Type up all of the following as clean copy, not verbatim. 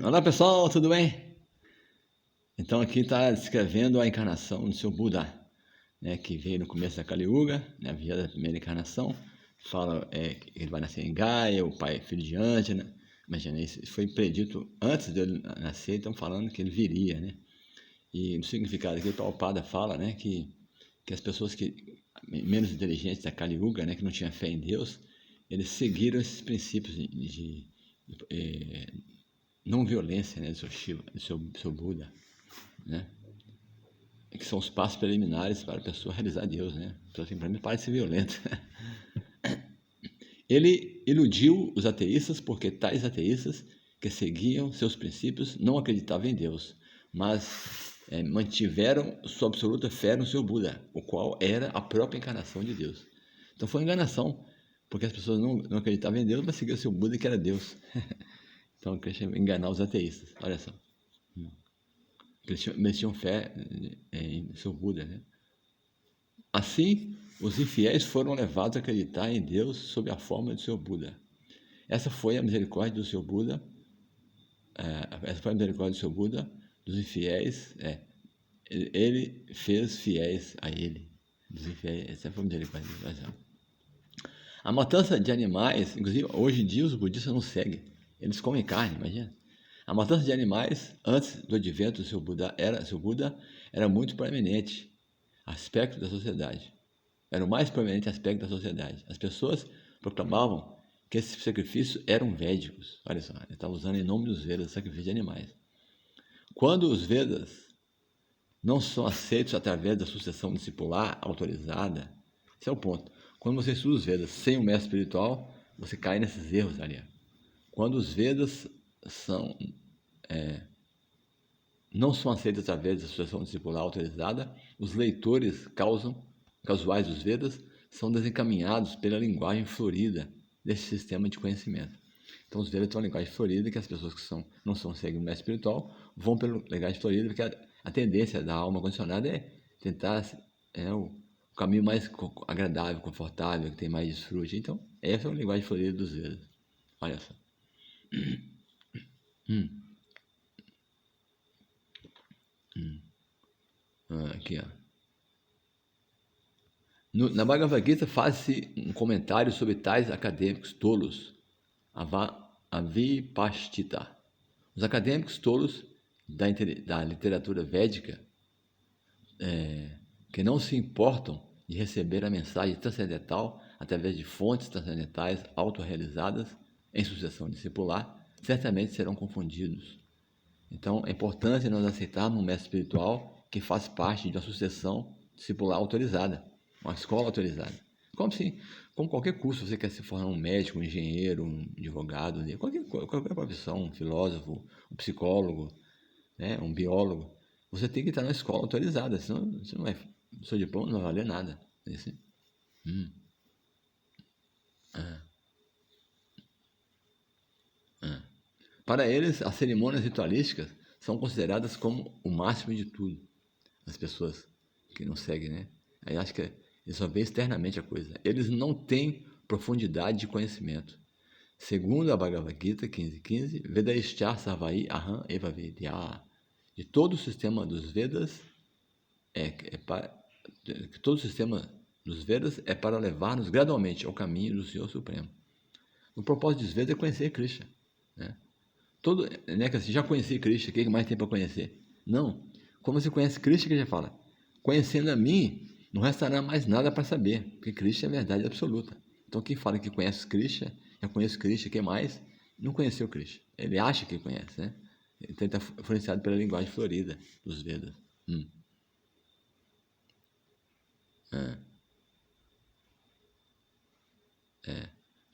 Olá pessoal, tudo bem? Então aqui está descrevendo a encarnação do seu Buda, né, que veio no começo da Kali Yuga, né, via da primeira encarnação. Fala que ele vai nascer em Gaia, o pai é filho de Anjana. Imagina, isso foi predito antes dele nascer, estão falando que ele viria, né? E o significado aqui, o Prabhupada fala, né, que as pessoas menos inteligentes da Kali Yuga, né, que não tinham fé em Deus, eles seguiram esses princípios de não violência, né, do seu Shiva, do seu Buda, né? Que são os passos preliminares para a pessoa realizar Deus, né? A pessoa simplesmente parece ser violenta. Ele iludiu os ateístas porque tais ateístas que seguiam seus princípios não acreditavam em Deus, mas mantiveram sua absoluta fé no seu Buda, o qual era a própria encarnação de Deus. Então foi enganação, porque as pessoas não acreditavam em Deus, mas seguiam o seu Buda que era Deus. Então, queria enganar os ateístas, olha só. Eles tinham fé em seu Buda, né? Assim, os infiéis foram levados a acreditar em Deus sob a forma de seu Buda. Essa foi a misericórdia do seu Buda. Essa foi a misericórdia do seu Buda dos infiéis. Ele fez fiéis a ele. Dos infiéis, essa foi a misericórdia de Deus. A matança de animais, inclusive hoje em dia os budistas não seguem. Eles comem carne, imagina. A matança de animais, antes do advento do seu Buda, era muito proeminente aspecto da sociedade. Era o mais proeminente aspecto da sociedade. As pessoas proclamavam que esses sacrifícios eram védicos. Olha só, ele estava usando em nome dos Vedas, sacrifício de animais. Quando os Vedas não são aceitos através da sucessão discipular autorizada, esse é o ponto. Quando você estuda os Vedas sem o mestre espiritual, você cai nesses erros ali. Quando os Vedas não são aceitos através da sucessão discipular autorizada, os leitores casuais dos Vedas são desencaminhados pela linguagem florida desse sistema de conhecimento. Então, os Vedas têm uma linguagem florida que as pessoas que não são seguem o mestre espiritual vão pela linguagem florida, porque a tendência da alma condicionada é tentar o caminho mais agradável, confortável, que tem mais desfrute. Então, essa é a linguagem florida dos Vedas. Olha só. Aqui, ó. Na Bhagavad Gita faz-se um comentário sobre tais acadêmicos tolos, avipashtita. Os acadêmicos tolos da literatura védica, que não se importam de receber a mensagem transcendental através de fontes transcendentais autorrealizadas em sucessão discipular, certamente serão confundidos. Então, é importante nós aceitarmos um mestre espiritual que faz parte de uma sucessão discipular autorizada, uma escola autorizada. Como qualquer curso, você quer se formar um médico, um engenheiro, um advogado, qualquer profissão, um filósofo, um psicólogo, né, um biólogo, você tem que estar na escola autorizada, senão você não vai, o seu diploma não vai valer nada. Para eles, as cerimônias ritualísticas são consideradas como o máximo de tudo. As pessoas que não seguem, né? Aí acho que eles só veem externamente a coisa. Eles não têm profundidade de conhecimento. Segundo a Bhagavad Gita 15.15, Vedaishchar Sarvai Aham Eva Vidya. De todo o sistema dos Vedas, todo o sistema dos Vedas é para levar-nos gradualmente ao caminho do Senhor Supremo. O propósito dos Vedas é conhecer Krishna, né? Né, que assim, já conheci Krishna, o que mais tem para conhecer? Não. Como você conhece Krishna, que já fala, conhecendo a mim, não restará mais nada para saber, porque Krishna é a verdade absoluta. Então, quem fala que conhece Krishna, já conhece Krishna, quem mais? Não conheceu Krishna. Ele acha que conhece, né? Então, ele está influenciado pela linguagem florida dos Vedas.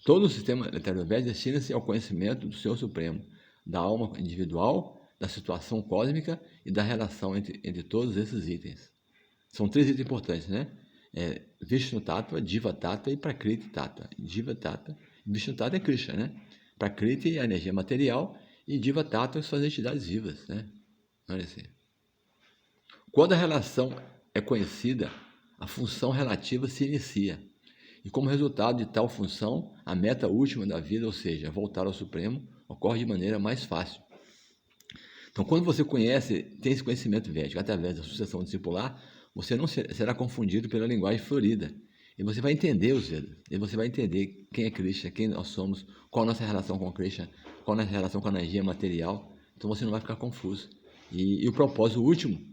Todo o sistema literário védico destina-se ao conhecimento do Senhor Supremo, da alma individual, da situação cósmica e da relação entre todos esses itens. São 3 itens importantes, né? Vishnu Tattva, Jiva Tattva e Prakriti Tattva. Jiva Tattva, Vishnu Tattva é Krishna, né? Prakriti é a energia material e Jiva Tattva são as entidades vivas, né? Olha assim. Quando a relação é conhecida, a função relativa se inicia. E como resultado de tal função, a meta última da vida, ou seja, voltar ao Supremo, ocorre de maneira mais fácil. Então, quando você tem esse conhecimento védico através da sucessão discipular, você não será confundido pela linguagem florida. E você vai entender os Vedas. E você vai entender quem é Krishna, quem nós somos, qual a nossa relação com Krishna, qual a nossa relação com a energia material. Então, você não vai ficar confuso. E o propósito último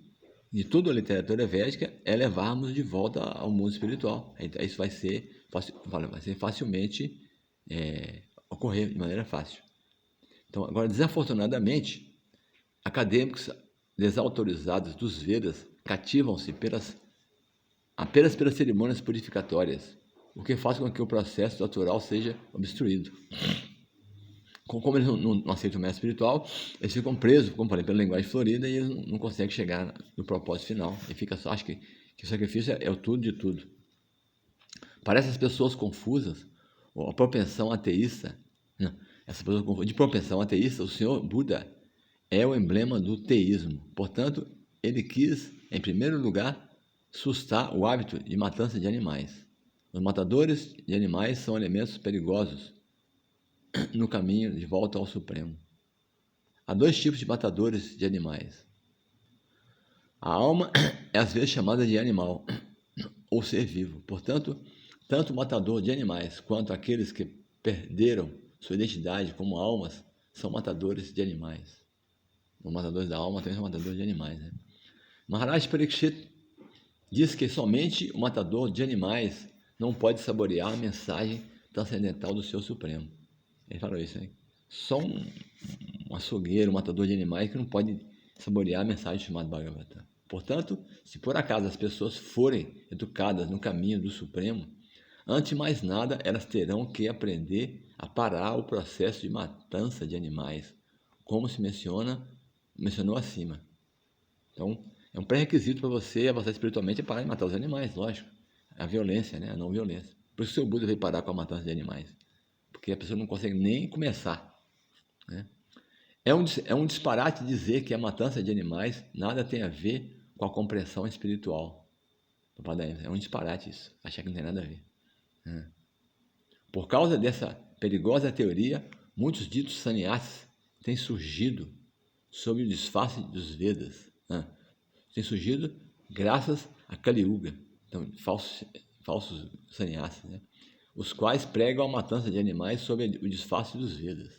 de toda a literatura védica é levarmos de volta ao mundo espiritual. Então, isso vai ser facilmente ocorrer de maneira fácil. Então, agora, desafortunadamente, acadêmicos desautorizados dos Vedas cativam-se apenas pelas cerimônias purificatórias, o que faz com que o processo natural seja obstruído. Como eles não aceitam o mestre espiritual, eles ficam presos, como falei, pela linguagem florida e eles não conseguem chegar no propósito final. E fica só, acho que o sacrifício é o tudo de tudo. Para essas pessoas confusas, a propensão ateísta, de propensão ateísta, o Senhor Buda é o emblema do teísmo. Portanto, ele quis, em primeiro lugar, sustar o hábito de matança de animais. Os matadores de animais são elementos perigosos no caminho de volta ao Supremo. Há dois tipos de matadores de animais. A alma é às vezes chamada de animal, ou ser vivo. Portanto, tanto o matador de animais quanto aqueles que perderam sua identidade como almas são matadores de animais. Os matadores da alma também são matadores de animais. Né? Maharaj Parikshit diz que somente o matador de animais não pode saborear a mensagem transcendental do Senhor Supremo. Ele falou isso, hein? Só um açougueiro, um matador de animais que não pode saborear a mensagem chamada Bhagavatam. Portanto, se por acaso as pessoas forem educadas no caminho do Supremo, antes de mais nada, elas terão que aprender a parar o processo de matança de animais, como se mencionou acima. Então, é um pré-requisito para você avançar espiritualmente é parar de matar os animais, lógico. A violência, né? A não violência. Por isso o seu Buda veio parar com a matança de animais. Porque a pessoa não consegue nem começar. Né? É um disparate dizer que a matança de animais nada tem a ver com a compreensão espiritual. É um disparate isso, achar que não tem nada a ver. Né? Por causa dessa perigosa teoria, muitos ditos sannyasis têm surgido sob o disfarce dos Vedas. Né? Tem surgido graças a Kali Yuga, então, falsos sannyasis, né? Os quais pregam a matança de animais sob o disfarce dos Vedas.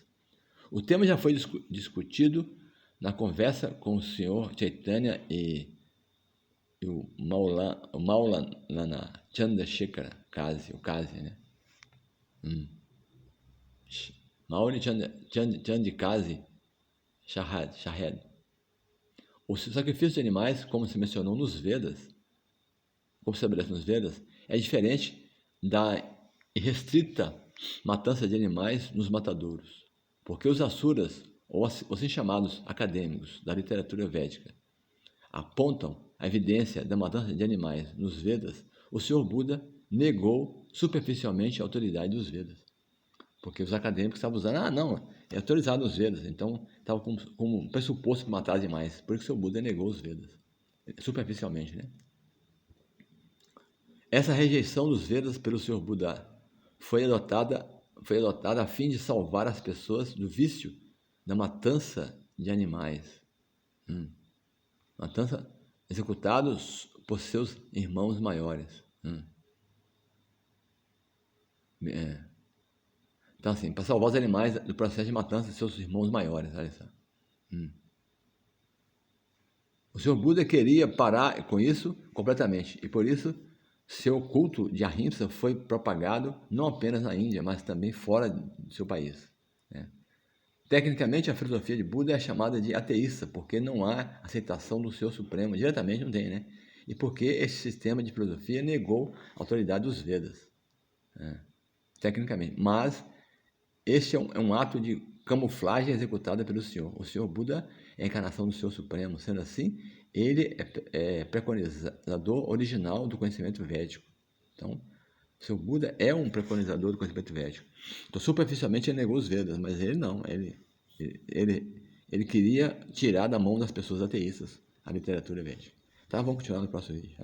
O tema já foi discutido na conversa com o Senhor Chaitanya e o Maulana Chandrasekhara Kazi, o Kazi, né? Maulana Chandikazi Shahed. O sacrifício de animais, como se mencionou nos Vedas, como se estabelece nos Vedas, é diferente da irrestrita matança de animais nos matadouros, porque os asuras, ou assim chamados acadêmicos da literatura védica, apontam a evidência da matança de animais nos Vedas. O Senhor Buda negou superficialmente a autoridade dos Vedas, porque os acadêmicos estavam usando, não, é autorizado os Vedas, então estava como um pressuposto que matar demais, por isso o Senhor Buda negou os Vedas, superficialmente, né? Essa rejeição dos Vedas pelo Senhor Buda foi adotada a fim de salvar as pessoas do vício da matança de animais. Matança executados por seus irmãos maiores. Então, assim, para salvar os animais do processo de matança de seus irmãos maiores, olha só. O Senhor Buda queria parar com isso completamente, e por isso seu culto de Ahimsa foi propagado não apenas na Índia, mas também fora do seu país. Né? Tecnicamente, a filosofia de Buda é chamada de ateísta, porque não há aceitação do Senhor Supremo, diretamente não tem, né? E porque esse sistema de filosofia negou a autoridade dos Vedas, tecnicamente. Mas este é um ato de camuflagem executada pelo Senhor. O Senhor Buda é a encarnação do Senhor Supremo. Sendo assim, ele é preconizador original do conhecimento védico. Então, o Senhor Buda é um preconizador do conhecimento védico. Então, superficialmente, ele negou os Vedas, mas ele não. Ele queria tirar da mão das pessoas ateístas a literatura védica. Tá, vamos continuar no próximo vídeo.